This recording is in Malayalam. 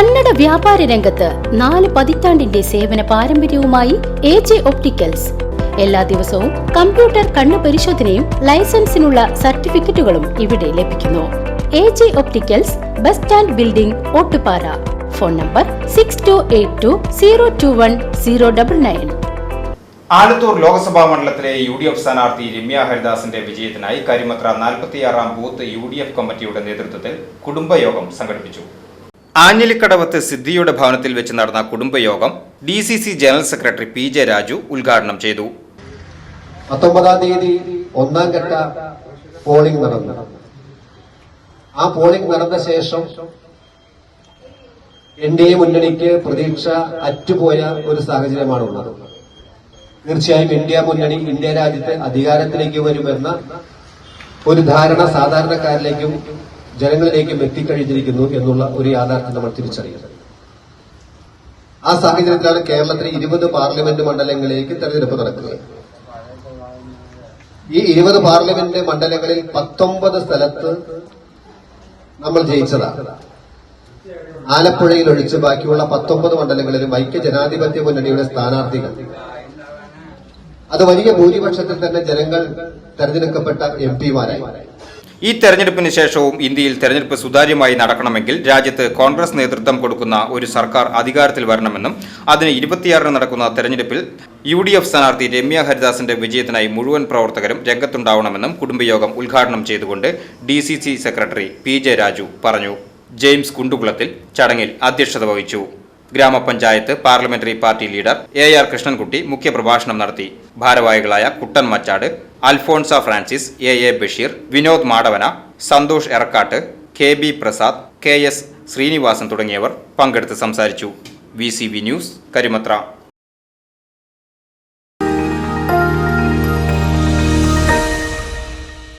കന്നഡ വ്യാപാര രംഗത്ത് 4 പതിറ്റാണ്ടിന്റെ സേവന പാരമ്പര്യവുമായി എജെ ഒപ്റ്റിക്കൽസ്. എല്ലാ ദിവസവും കമ്പ്യൂട്ടർ കണ്ണു പരിശോധനയും ലൈസൻസിനുള്ള സർട്ടിഫിക്കറ്റുകളും ഇവിടെ ലഭിക്കുന്നു. AJ opticals, bus stand building, Ottupara. Phone number 6282021099. Alathur Lok Sabha മണ്ഡലത്തിലെ UDF സ്ഥാനാർത്ഥി രമ്യ ഹരിദാസിന്റെ വിജയത്തിനായി കരിമത്ര 46-ാം ബൂത്ത് UDF കമ്മിറ്റിയുടെ നേതൃത്വത്തിൽ കുടുംബയോഗം സംഘടിപ്പിച്ചു. ആഞ്ഞിലിക്കടവത്ത് സിദ്ദിയുടെ ഭവനത്തിൽ വെച്ച് നടന്ന കുടുംബയോഗം DCC general secretary PJ Raju ഉദ്ഘാടനം ചെയ്തു. 19-ാം തീയതി ഒന്നാം ഘട്ട പോളിംഗ് നടന്നു. ആ പോളിംഗ് നടന്ന ശേഷം NDA മുന്നണിക്ക് പ്രതീക്ഷ അറ്റുപോയ ഒരു സാഹചര്യമാണ് ഉള്ളത്. തീർച്ചയായും ഇന്ത്യ രാജ്യത്തെ അധികാരത്തിലേക്ക് വരുമെന്ന ഒരു ധാരണ സാധാരണക്കാരിലേക്കും ജനങ്ങളിലേക്കും എത്തിക്കഴിഞ്ഞിരിക്കുന്നു എന്നുള്ള ഒരു യാഥാർത്ഥ്യം നമ്മൾ തിരിച്ചറിയുന്നത്. ആ സാഹചര്യത്തിലാണ് കേരളത്തിലെ 20 പാർലമെന്റ് മണ്ഡലങ്ങളിലേക്ക് തെരഞ്ഞെടുപ്പ് നടക്കുന്നത്. ഈ 20 പാർലമെന്റ് മണ്ഡലങ്ങളിൽ 19 സ്ഥലത്ത് നമ്മൾ ജയിച്ചതാണ്. ആലപ്പുഴയിൽ ഒഴിച്ച് ബാക്കിയുള്ള 19 മണ്ഡലങ്ങളിലും ഐക്യ ജനാധിപത്യ മുന്നണിയുടെ സ്ഥാനാർത്ഥികൾ, അത് വലിയ ഭൂരിപക്ഷത്തിൽ തന്നെ ജനങ്ങൾ തെരഞ്ഞെടുക്കപ്പെട്ട MP-മാരായി. ഈ തെരഞ്ഞെടുപ്പിന് ശേഷവും ഇന്ത്യയിൽ തെരഞ്ഞെടുപ്പ് സുതാര്യമായി നടക്കണമെങ്കിൽ രാജ്യത്ത് കോൺഗ്രസ് നേതൃത്വം കൊടുക്കുന്ന ഒരു സർക്കാർ അധികാരത്തിൽ വരണമെന്നും അതിന് 26-ന് നടക്കുന്ന തെരഞ്ഞെടുപ്പിൽ UDF സ്ഥാനാർത്ഥി രമ്യ ഹരിദാസിന്റെ വിജയത്തിനായി മുഴുവൻ പ്രവർത്തകരും രംഗത്തുണ്ടാവണമെന്നും കുടുംബയോഗം ഉദ്ഘാടനം ചെയ്തുകൊണ്ട് DCC സെക്രട്ടറി PJ രാജു പറഞ്ഞു. ജെയിംസ് കുണ്ടുകുളത്തിൽ ചടങ്ങിൽ അധ്യക്ഷത വഹിച്ചു. ഗ്രാമപഞ്ചായത്ത് parliamentary party leader AR Krishnankutty മുഖ്യപ്രഭാഷണം നടത്തി. ഭാരവാഹികളായ Kuttan Machad, Alphonsa Francis, AA Basheer, Vinod Madavana, Santhosh Erakkatt, KB Prasad, KS Sreenivasan തുടങ്ങിയവർ പങ്കെടുത്ത് സംസാരിച്ചു. VCV news, Karimathra.